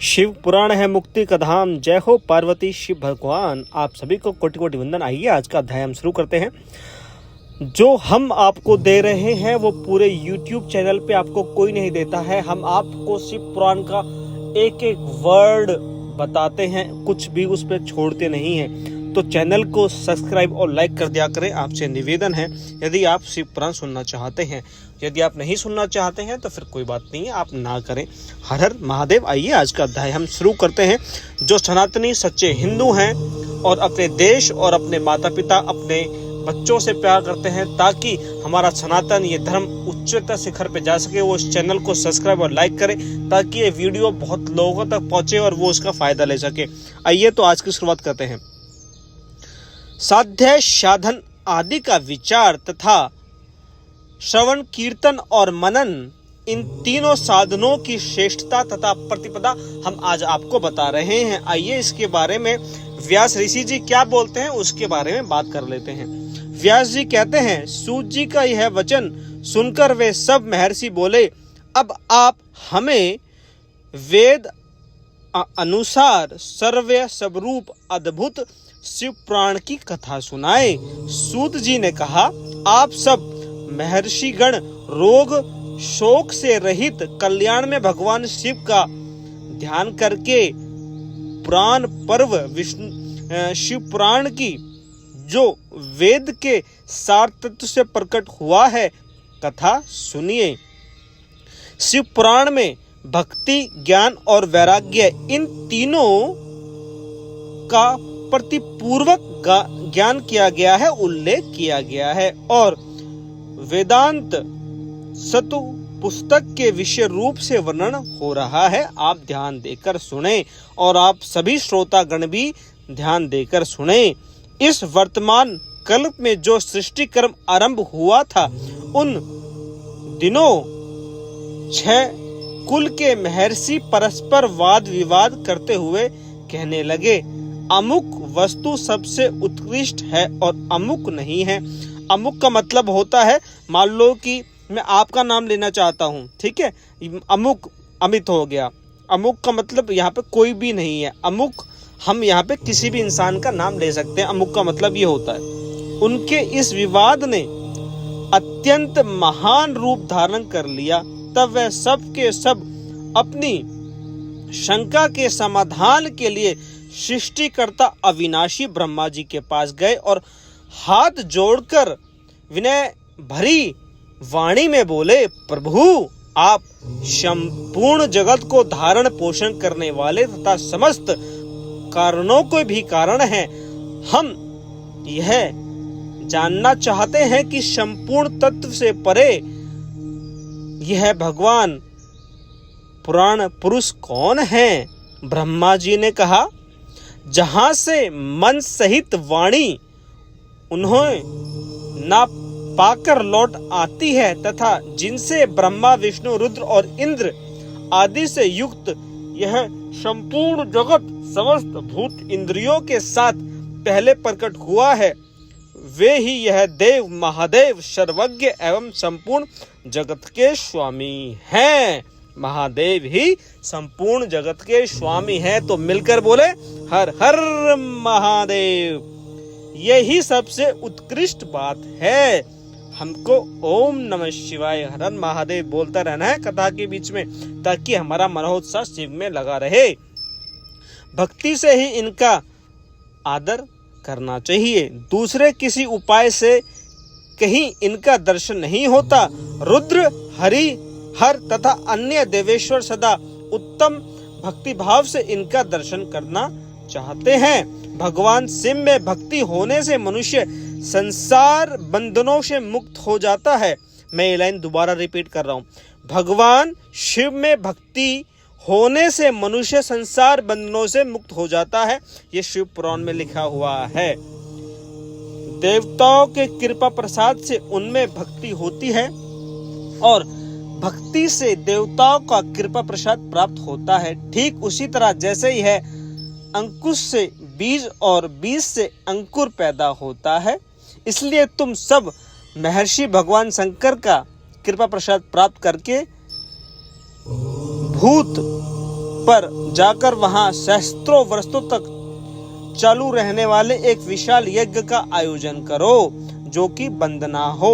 शिव पुराण है मुक्ति का धाम। जय हो पार्वती शिव भगवान। आप सभी को कोटि कोटि वंदन। आइए आज का अध्याय हम शुरू करते हैं। जो हम आपको दे रहे हैं वो पूरे YouTube चैनल पे आपको कोई नहीं देता है। हम आपको शिव पुराण का एक एक वर्ड बताते हैं, कुछ भी उस पर छोड़ते नहीं हैं। तो चैनल को सब्सक्राइब और लाइक कर दिया करें। आपसे निवेदन है, यदि आप शिव पुराण सुनना चाहते हैं। यदि आप नहीं सुनना चाहते हैं तो फिर कोई बात नहीं है, आप ना करें। हर हर महादेव। आइए आज का अध्याय हम शुरू करते हैं। जो सनातनी सच्चे हिंदू हैं और अपने देश और अपने माता पिता अपने बच्चों से प्यार करते हैं ताकि हमारा सनातन ये धर्म उच्चतर शिखर पे जा सके, वो इस चैनल को सब्सक्राइब और लाइक करें ताकि ये वीडियो बहुत लोगों तक पहुंचे और वो उसका फायदा ले सके। आइए तो आज की शुरुआत करते हैं। साध्य साधन आदि का विचार तथा श्रवण कीर्तन और मनन, इन तीनों साधनों की श्रेष्ठता तथा प्रतिपदा हम आज आपको बता रहे हैं। आइए इसके बारे में व्यास ऋषि जी क्या बोलते हैं उसके बारे में बात कर लेते हैं। व्यास जी कहते हैं, सूत जी का यह वचन सुनकर वे सब महर्षि बोले, अब आप हमें वेद अनुसार सर्व स्वरूप अद्भुत शिव पुराण की कथा सुनाए। सूत जी ने कहा, आप सब महर्षिगण रोग शोक से रहित कल्याण में भगवान शिव का ध्यान करके पुराण पर्व शिव पुराण की जो वेद के सार तत्व से प्रकट हुआ है कथा सुनिए। शिव पुराण में भक्ति, ज्ञान और वैराग्य, इन तीनों का प्रतिपूर्वक ज्ञान किया गया है, उल्लेख किया गया है और वेदांत सतु पुस्तक के विषय रूप से वर्णन हो रहा है। आप ध्यान देकर सुने और आप सभी श्रोतागण भी ध्यान देकर सुने। इस वर्तमान कल्प में जो सृष्टि कर्म आरंभ हुआ था, उन दिनों 6 कुल के महर्षि परस्पर वाद विवाद करते हुए कहने लगे, अमुक वस्तु सबसे उत्कृष्ट है और अमुक नहीं है। अमुक का मतलब होता है, मान लो कि मैं आपका नाम लेना चाहता हूँ, ठीक है, अमुक अमित हो गया। अमुक का मतलब यहाँ पे कोई भी नहीं है। अमुक हम यहाँ पे किसी भी इंसान का नाम ले सकते हैं। अमुक का मतलब ये होता है। उनके इस विवाद ने अत्यंत महान रूप धारण कर लिया। तब वह सब के सब अपनी शंका के समाधान के लिए सृष्टिकर्ता अविनाशी ब्रह्मा जी के पास गए और हाथ जोड़कर विनय भरी वाणी में बोले, प्रभु आप संपूर्ण जगत को धारण पोषण करने वाले तथा समस्त कारणों को भी कारण हैं। हम यह जानना चाहते हैं कि संपूर्ण तत्व से परे यह भगवान पुराण पुरुष कौन है। ब्रह्मा जी ने कहा, जहां से मन सहित वाणी उन्हें ना पाकर लौट आती है तथा जिनसे ब्रह्मा विष्णु रुद्र और इंद्र आदि से युक्त यह संपूर्ण जगत समस्त भूत इंद्रियों के साथ पहले प्रकट हुआ है, वे ही यह देव महादेव सर्वज्ञ एवं संपूर्ण जगत के स्वामी हैं। महादेव ही संपूर्ण जगत के स्वामी हैं। तो मिलकर बोले, हर हर महादेव। यही सबसे उत्कृष्ट बात है। हमको ओम नमः शिवाय हर हर महादेव बोलता रहना है कथा के बीच में, ताकि हमारा मनोत्साह शिव में लगा रहे। भक्ति से ही इनका आदर करना चाहिए। दूसरे किसी उपाय से कहीं इनका दर्शन नहीं होता। रुद्र, हरि, हर तथा अन्य देवेश्वर सदा उत्तम भक्ति भाव से इनका दर्शन करना चाहते हैं। भगवान शिव में भक्ति होने से मनुष्य संसार बंधनों से मुक्त हो जाता है। मैं ये लाइन दोबारा रिपीट कर रहा हूँ। भगवान शिव में भक्ति होने से मनुष्य संसार बंधनों से मुक्त हो जाता है। ये शिव पुराण में लिखा हुआ है। देवताओं के कृपा प्रसाद से उनमें भक्ति होती है और भक्ति से देवताओं का कृपा प्रसाद प्राप्त होता है। ठीक उसी तरह जैसे ही है अंकुश से बीज और बीज से अंकुर पैदा होता है, इसलिए तुम सब महर्षि भगवान शंकर का कृपा प्रसाद प्राप्त करके भूत पर जाकर वहां सहस्त्रों वर्षों तक चालू रहने वाले एक विशाल यज्ञ का आयोजन करो जो कि बंद ना हो।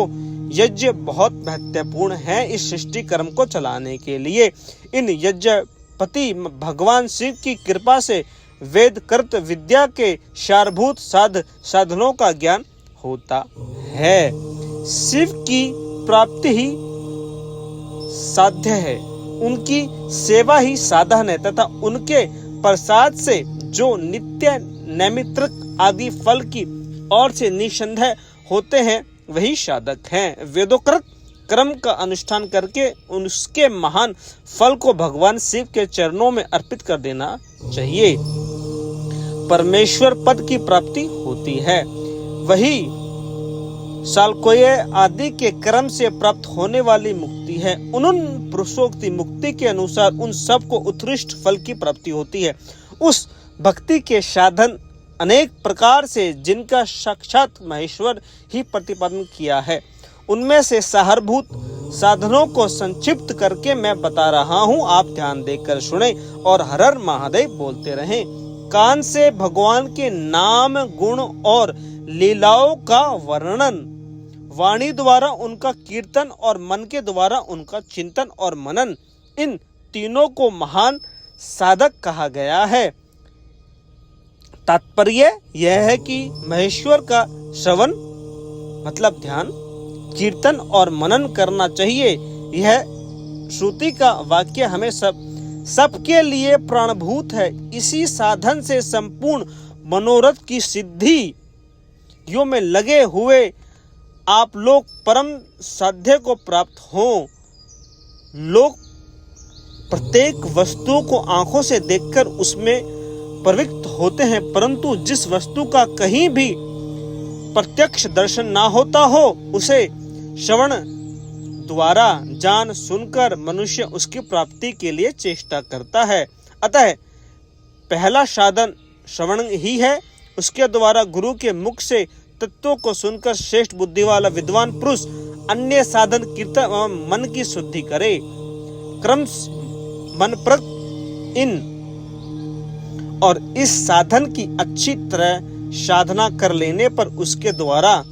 यज्ञ बहुत महत्वपूर्ण है इस सृष्टि कर्म को चलाने के लिए। इन यज्ञपति भगवान शिव की कृपा से वेद कृत विद्या के सारभूत साधनों का ज्ञान होता है। शिव की प्राप्ति ही साध्य है, उनकी सेवा ही साधन है तथा उनके प्रसाद से जो नित्य नैमित्तिक आदि फल की ओर से निसंदेह होते हैं वही साधक हैं। वेदोक्त कर्म का अनुष्ठान करके उसके महान फल को भगवान शिव के चरणों में अर्पित कर देना चाहिए। परमेश्वर पद की प्राप्ति होती है। वही सालकोय आदि के कर्म से प्राप्त होने वाली मुक्ति है। उन पुरुषोक्ति मुक्ति के अनुसार उन सब को उत्कृष्ट फल की प्राप्ति होती है। उस भक्ति के साधन अनेक प्रकार से जिनका साक्षात महेश्वर ही प्रतिपादन किया है, उनमें से सारभूत साधनों को संक्षिप्त करके मैं बता रहा हूँ। आप ध्यान देकर सुने और हर हर महादेव बोलते रहें। कान से भगवान के नाम गुण और लीलाओं का वर्णन, वाणी द्वारा उनका कीर्तन और मन के द्वारा उनका चिंतन और मनन, इन तीनों को महान साधक कहा गया है। तात्पर्य यह है कि महेश्वर का श्रवण मतलब ध्यान, कीर्तन और मनन करना चाहिए। यह श्रुति का वाक्य हमें सबके लिए प्राणभूत है। इसी साधन से संपूर्ण मनोरथ की सिद्धि यो में लगे हुए आप लोग परम साध्य को प्राप्त हों। लोग प्रत्येक वस्तु को आंखों से देखकर उसमें प्रवृत्त होते हैं, परंतु जिस वस्तु का कहीं भी प्रत्यक्ष दर्शन ना होता हो उसे श्रवण द्वारा जान सुनकर मनुष्य उसकी प्राप्ति के लिए चेष्टा करता है। अतः पहला साधन श्रवण ही है। उसके द्वारा गुरु के मुख से तत्वों को सुनकर श्रेष्ठ बुद्धि वाला विद्वान पुरुष अन्य साधन कीर्तन एवं मन की शुद्धि करे। क्रम मनप्रद इन और इस साधन की अच्छी तरह साधना कर लेने पर उसके द्वारा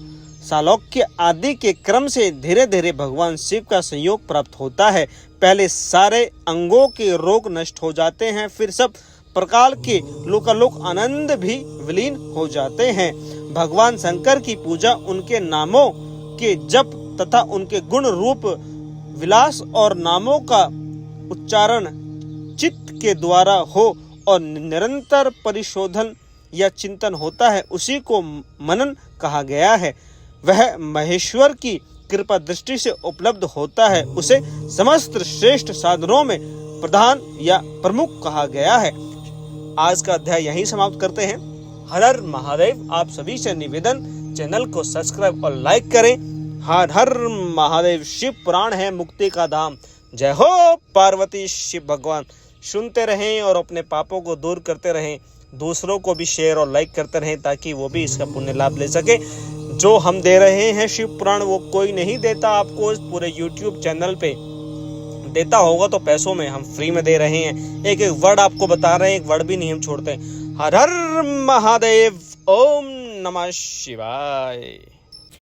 सालोक्य आदि के क्रम से धीरे धीरे भगवान शिव का संयोग प्राप्त होता है। पहले सारे अंगों के रोग नष्ट हो जाते हैं, फिर सब प्रकार के लोकालोक आनंद भी विलीन हो जाते हैं। भगवान शंकर की पूजा उनके नामों के जप तथा उनके गुण रूप विलास और नामों का उच्चारण चित्त के द्वारा हो और निरंतर परिशोधन या चिंतन होता है, उसी को मनन कहा गया है। वह महेश्वर की कृपा दृष्टि से उपलब्ध होता है, उसे समस्त श्रेष्ठ साधनों में प्रधान या प्रमुख कहा गया है। आज का अध्याय यहीं समाप्त करते हैं। हर हर महादेव। आप सभी से निवेदन, चैनल को सब्सक्राइब और लाइक करें। हर हर महादेव। शिव पुराण है मुक्ति का धाम। जय हो पार्वती शिव भगवान। सुनते रहें और अपने पापों को दूर करते रहें। दूसरों को भी शेयर और लाइक करते रहें ताकि वो भी इसका पुण्य लाभ ले सके। जो हम दे रहे हैं शिव पुराण वो कोई नहीं देता आपको, इस पूरे YouTube चैनल पे देता होगा तो पैसों में, हम फ्री में दे रहे हैं। एक एक वर्ड आपको बता रहे हैं, एक वर्ड भी नहीं हम छोड़ते। हर हर महादेव। ओम नमः शिवाय।